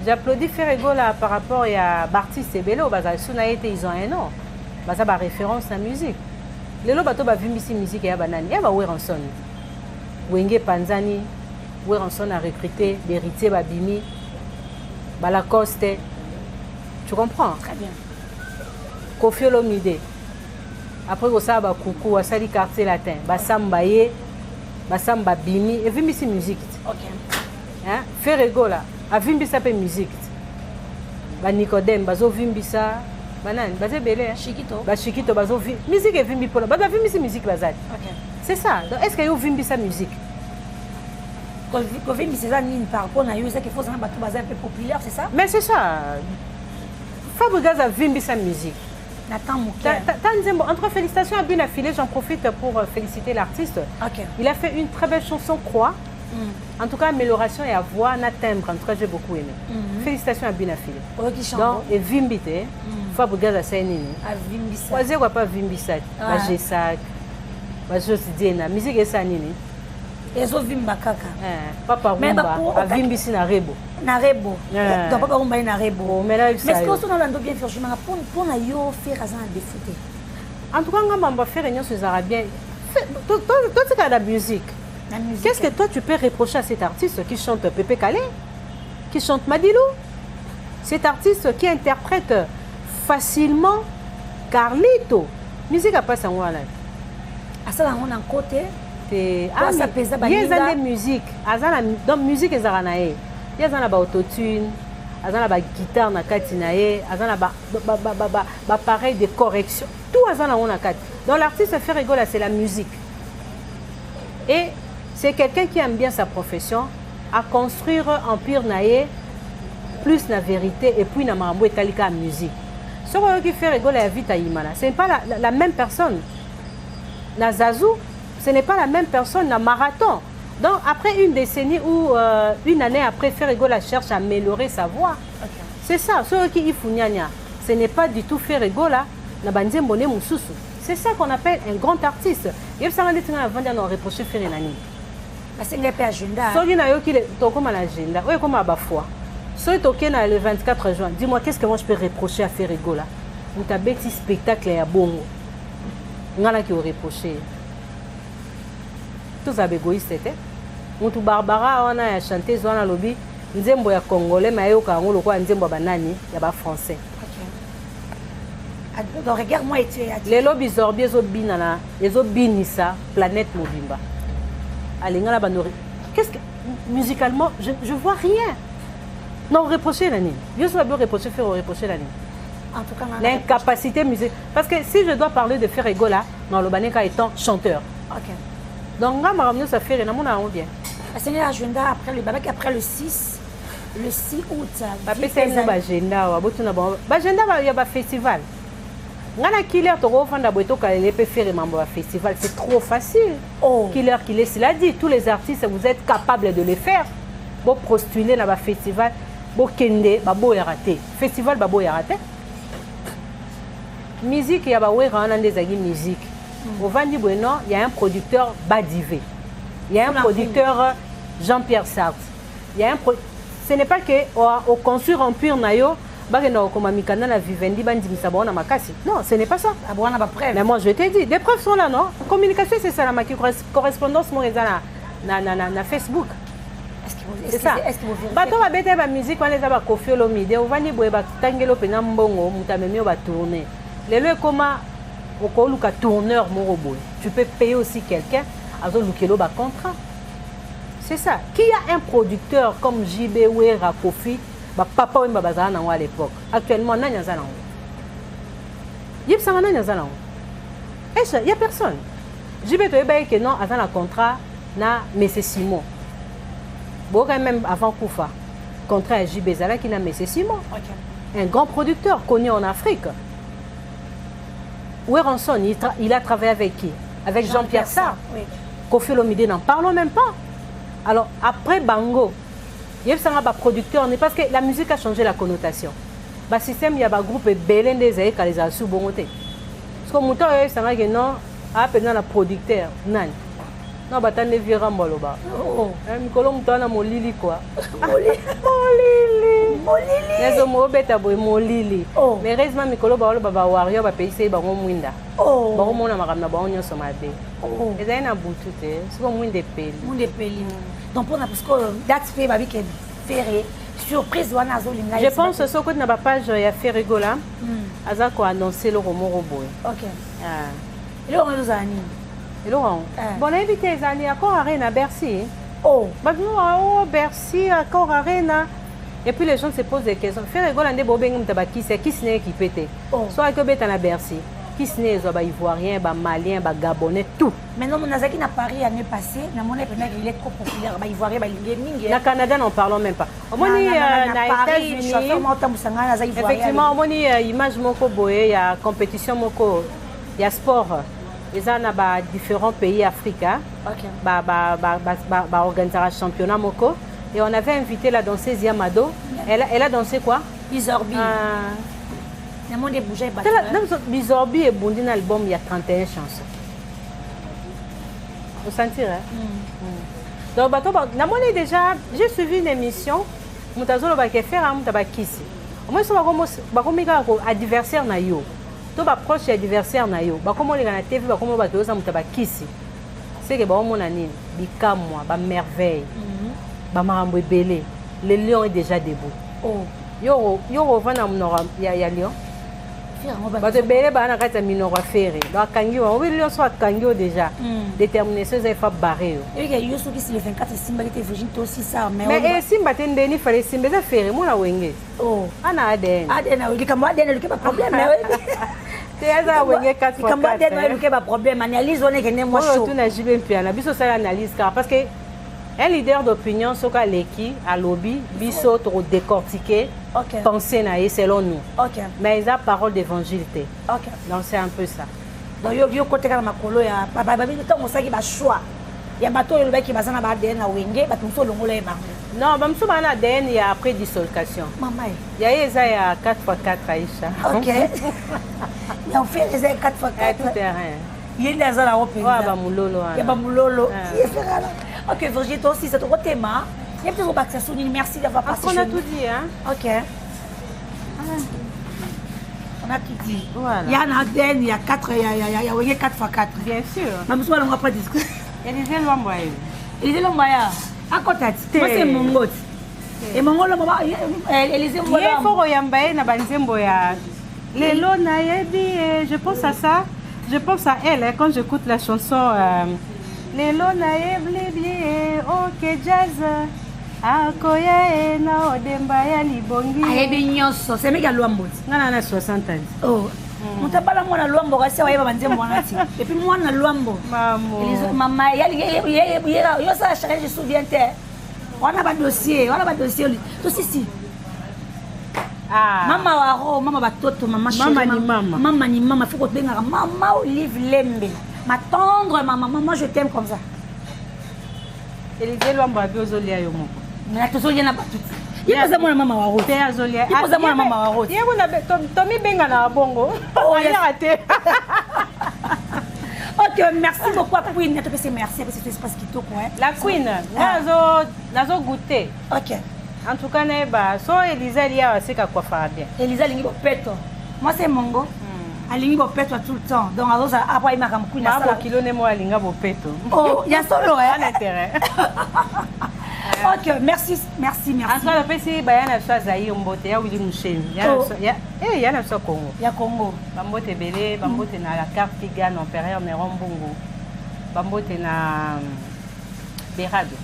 J'applaudis Ferregola par rapport à Bartis et Bello baza suna été ils ont un an. Baza ba référence à musique. Lelo bato ba vimbisi musique ya banani ya ba Weranson. Wenge Panzani Weranson a recruté l'héritier Babimi Balacoste. Tu comprends? Très bien. Kofi Olomide. Après ça ba Koukou a sali quartier latin, ba Sambaye, ba Samba Bimi et vimbisi musique. OK. Hein? Ferregola a vimbisa pe musique. Ba Nicodème bazo vimbisa banane, bazé belé. Chiquito. Ba Chiquito bazo musique et vimbi pour ba vimbisi musique bazat. OK. C'est ça. Donc est-ce que yo vimbisa musique? Quand vimbisa ça ni par rapport à yo ça qu'il faut ça bato bazin un peu populaire, c'est ça? Mais c'est ça. Fabregas a vimbisa musique. Nathan Mouker. Entre félicitations à Bina Filé, j'en profite pour féliciter l'artiste. Okay. Il a fait une très belle chanson Croix. En tout cas, amélioration et à voix, na timbre. En tout cas, j'ai beaucoup aimé. Félicitations à Bina Filé. Donc, et Vimbité, Fabregas a Sainini. À Vimbisa. Oisé ou pas Vimbisa. Ba Gesak. Ba Josidiena. Musique et Sanini. Ezo Vimba Kaka. Papa Rumba. A Vimbisi na Rebo. Na Rebo. Donc Papa Rumba na Rebo. Mais est-ce que vous avez bien fait chemin pour na yo faire azan défouté? En tout cas, on va faire réunion sur les Arabiens. Toi, tu as la musique. Qu'est-ce que toi tu peux reprocher à cet artiste qui chante Pépé Calais, qui chante Madilou? Cet artiste qui interprète facilement Carlito. Musique à passer en voilà. À ça, on a un côté. Ça pèse pas. Il y a des musiques. Donc musique est aranae. Il y a des autotune, il y a des guitare na katinae, il y a des appareils de correction. Tout ça on a kat. Donc l'artiste Ferregola c'est la musique. Et c'est quelqu'un qui aime bien sa profession, à construire un empire naé plus la vérité et puis na marambo etalika musique. Ce qui Ferregola vite à Imana, ce n'est pas la même personne. Na Zazou, ce n'est pas la même personne na Marathon. Donc après une décennie ou une année après, Ferregola cherche à améliorer sa voix. Okay. C'est ça, ce qui est Funyanya. Ce n'est pas du tout Ferregola na Banzembone Moussousou. C'est ça qu'on appelle un grand artiste. Il y a ça qui est reproché Ferrenani. C'est un peu agenda. Ce qui est comme un agenda, oui, comme un bafoua. Ce qui est le 24 juin, dis-moi, qu'est-ce que moi je peux reprocher à Ferregola? Vous avez un petit spectacle à Bongo. On a qui reproché. Tous les égoïstes, c'était. Mutu Barbara, on a chanté, on a lobby. Nzembo ya Congolais, mais il y a un nzembo banani, il y a français. Donc regarde-moi et tu es. Les lobbies zorbiers, ils ont binissa, planète Mobimba. Allez, on a bandori. Qu'est-ce que musicalement, je vois rien. Non, reprocher l'année. Je suis bien reprocher, faire reprocher l'année. En tout cas, l'incapacité musicale. Parce que si je dois parler de Ferregola, dans le Baneka étant chanteur. Ok. Donc, on va ça faire et on a bien. C'est l'agenda après le babac après le 6 août. C'est un agenda. L'agenda, il y a un festival. Ngana Killer Toro Fanda Boeto Kalele peut faire un festival, c'est trop facile. Oh. Killer, cela dit, tous les artistes, vous êtes capables de le faire. Pour postuler dans le festival. bokende babo ya raté festival babo ya raté musique ya bawera wana nde ezalaki musique ovandi bueno il y a un producteur Badivé, il y a un producteur Jean-Pierre Sartre, il y a un ce n'est pas que au construire en pur nayo bagena okoma mikanda na vivendi bandimisa bona makasi, non ce n'est pas ça. Abona ba preuve. Mais moi je t'ai dit des preuves sont là, non? Communication c'est ça la correspondance mo ezana na Facebook. C'est ça. Est-ce que vous vérifiez? Bato ba bete ba musique wana eza ba Koffi Olomide ovandi boye ba tangelo pena mbongo mutamemi ba tourner. Lelo ekoma okoluka tourneur moko boye. Tu peux payer aussi quelqu'un azo lukelo ba contrat. C'est ça. Qui a un producteur comme JB Wera Koffi ba papa ou bazana nango à l'époque. Actuellement nani aza nango. Yip sanga nani aza nango. Il y a personne. JB toyeba que non aza na contrat na Messe Simon. Bon, quand même avant Koufa, contrat à JB Zala qui n'a Messe Simon. Un grand producteur connu en Afrique. Weranson, il a travaillé avec qui? Avec Jean-Pierre Sartre. Oui. Koffi Olomide, n'en parlons même pas. Alors, après Bango, il y a un producteur, parce que la musique a changé la connotation. Le système, il y a un groupe Belen des Aïe qui les a sous-bonté. Parce que Mouton, il y a un producteur. Non. Non, bah, tu viens Moloba. Oh, Mikolo Moutana Molili quoi. Molili. Les hommes bêta boy Molili. Mais heureusement Mikolo Baolo Baba Wario va payer ba Mwinda. Oh. Ba Mona Maramna ba Onyo Somade. Oh. Et ça na boutute, c'est comme Mwinde Peli. Mwinde Peli. Donc pour parce que date fait ba que ferré surprise wana zolinga. Je pense que ce côté na ba page ya Ferrigola. Aza ko annoncer le romo roboy. OK. Ah. Et là on nous a ani. Et Laurent, bon invité les années à Cor Arena Bercy. Oh, maintenant Bercy à Cor Arena. Et puis les gens se posent des questions. Faire rigolo ande bobeng mtabaki c'est qui n'est qui pété. Soit que bête à Bercy. Qui n'est pas ivoirien, ba malien, ba gabonais tout. Maintenant mon azaki na Paris l'année passée, na mon il est trop populaire, ba ivoirien, ba lingue. Na Canada n'en parlons même pas. Au moins na États-Unis. Effectivement, au moins image moko boye, il y a compétition moko, il y a sport. Ils ont différents pays africains. Okay. Organisé un championnat Moko. Et on avait invité la danseuse Yamado. Elle a dansé quoi? Bizorbi. Il y a moins de bouger. Bizorbi est bondi dans l'album, il y a 31 chansons. Vous sentirez? Donc, déjà, j'ai suivi une émission. Je vais faire un kisi. Moi, je vais faire un adversaire. To ba proche adversaire na yo ba komo lenga na TV ba komo ba toza mutaba kisi c'est que ba omona nini bikamwa ba merveille ba marambo ebele le lion est déjà debout. Oh yo vana mnora ya lion ba te bele ba na kata minora ferré ba kangi wa obi lion so kangi déjà détermination za fa barré yo et que yo so ki le 24 simba ki te virgin to aussi ça mais simba te ndeni fallait simba za ferré mona wenge oh ana ADN oui comme ADN le pas problème c'est ça wenge 4 fois comme ADN le pas problème analyse on est que ne moi chaud tout na jibe mpiana biso ça analyse car parce que un leader d'opinion soka leki à lobby biso to décortiquer penser na selon nous mais ils a parole d'évangile. Donc c'est un peu ça. Donc yo côté ka makolo ya baba to mosaki ba choix ya bato yo baki bazana ba ADN na wenge bato so longola ba non ba mso bana ADN ya après dissolution mama ya eza ya 4x4 Aïcha. OK. Ya fait les 4x4 tout terrain il y a za la open ba mulolo ya ba mulolo OK Virginie toi aussi c'est ton thème. Il y a toujours pas que ça souligne merci d'avoir passé. On a tout dit hein. OK. On a tout dit. Voilà. Il y a un ADN, il y a 4 4x4. Bien sûr. Même si on va pas discuter. Il y a des Lwambaya. Élisée Lwambaya. À côté. Moi c'est Mongot. Et Mongot Élisée Lwambaya. Il faut Royambaye na banzembo ya. Lelo na yebi je pense à ça. Je pense à elle quand j'écoute la chanson Lelo na yebi OK jazz. Akoya na odemba ya libongi. Ayebi nyonso, c'est mega Lwambo. Ngana na 60 ans. Oh. Mutabala mwana Lwambo kasi wayeba banzembo wanati. Et puis mwana Lwambo. Maman, yo ça je souviens te. On a pas dossier, tout ici. Ah. Mama waro, mama batoto, mama chérie. Mama ni mama, faut que benga mama Olive Lembe. Ma tendre maman, moi je t'aime comme ça. Élisée Lwambo a vu aux olias yo moko. Mais la toujours y en a pas tout. Il pose moi maman wa route. Père Zolia. Il pose moi maman wa route. Il vous na Tommy benga na bongo. Oh, il a raté. OK, merci beaucoup à Queen. Je te fais merci parce que c'est espace qui toque ouais. La Queen, nazo goûter. OK. En tout cas, so Elisa Lia c'est quoi faire bien. Elisa lingi bopeto. Moi c'est Mongo. Alingi bopeto tout le temps. Donc alors après il m'a comme Queen na sala. Kilo ne mo alinga bopeto. Oh, il y a solo hein. Pas d'intérêt. OK, merci. En tout cas, le PC bayana so Zaï Mbote ya Willy Moucheni. Ya na so Congo. Ya Congo. Bambote belé, bambote na la carte Tigane Empereur Néron Bongo. Bambote na Berado.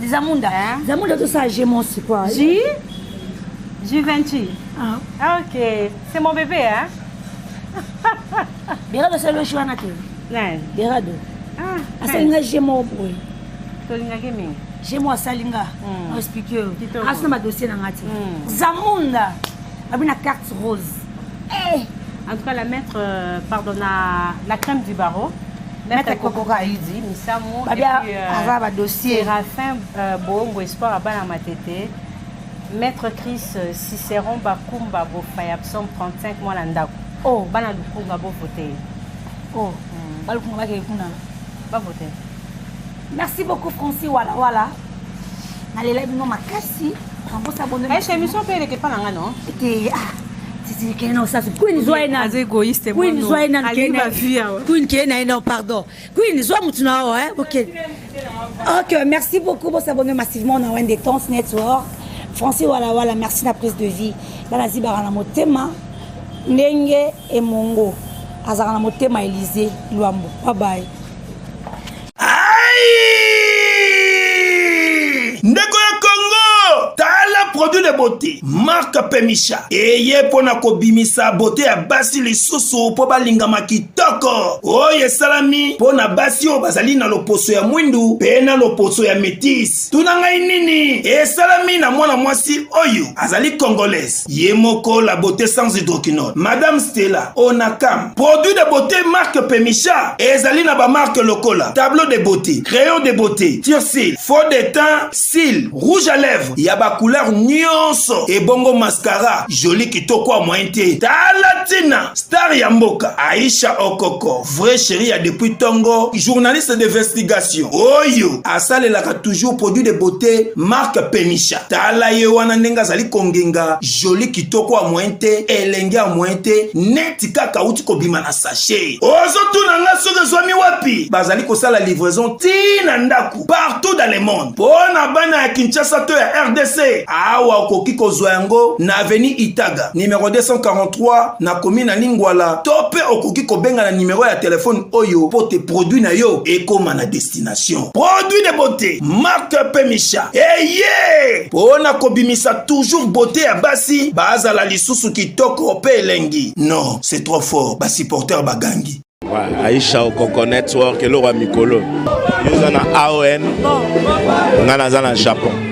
Les Zamunda. Zamunda tout ça j'ai mon c'est quoi? J20. Ah OK, c'est mon bébé hein. Berado c'est le choix na te. Non, Berado. Asalinga j'ai mon boy. Tolinga gaming. J'ai moi salinga. On explique. Asna ma dossier na ngati. Zamunda. Abina carte rose. En tout cas la maître pardonna la crème du barreau. Maître Coco Aidi, Misamo et puis dossier Séraphin Bongo Espoir à Bana Matete. Maître Chris Cicéron Bakumba Bofay absent 35 mois l'andako. Oh, Bana Lukunga bo voter. Oh, Balukunga ke kuna. Ba voter. Merci beaucoup Francis voilà. Nalela bino makasi. Rambo s'abonner. Est-ce que émission peut que pas nga non? C'est que non ça c'est Queen Zoina. C'est égoïste moi. Queen Zoina Queen Kena non pardon. Queen Zoa mutuna hein. OK, merci beaucoup pour s'abonner massivement dans Wende Tons Network. Francis voilà merci de la prise de vie. Bana zibara na motema Ndenge et Mongo. Azara na motema Élysée Luambo. Bye bye. Ndeko ya Congo tala produit de beauté marque Pemisha eye pona kobimisa beauté ya basi lisusu po balingama kitoko oye salami pona basi o bazali na loposo ya mwindu pe na loposo ya métis tuna ngai nini esalami na mwana mwasi oyo azali congolaise ye moko la beauté sans hydroquinone Madame Stella Onakam produit de beauté marque Pemisha ezali na ba marque lokola tableau de beauté crayon de beauté tire-cils faux de teint cils rouge à lèvres yaba couleur nyonso et bongo mascara joli kitoko a moyen te talatina star ya mboka Aisha Okoko vrai chéri ya depuis Tongo journaliste d'investigation oyo asalelaka toujours produit de beauté marque Pemisha tala ye wana ndenga zali kongenga joli kitoko a moyen te elenge a moyen te neti kaka uti kobima na sachet ozo tunanga soki zwami wapi bazali kosala livraison tina ndaku partout dans le monde pona bana ya Kinshasa to ya RDC awa okoki kozwa yango na avenue Itaga numéro 243 na commune Lingwala to pe okoki kobenga na numéro ya téléphone oyo po te produit na yo ekoma na destination produit de beauté marque Pemisha pona kobimisa toujours beauté ya basi bazala lisusu kitoko pe elengi non c'est trop fort ba supporter bagangi Aisha Okoko Network, le roi Mikolo. Nous sommes en AON, nous sommes en Japon.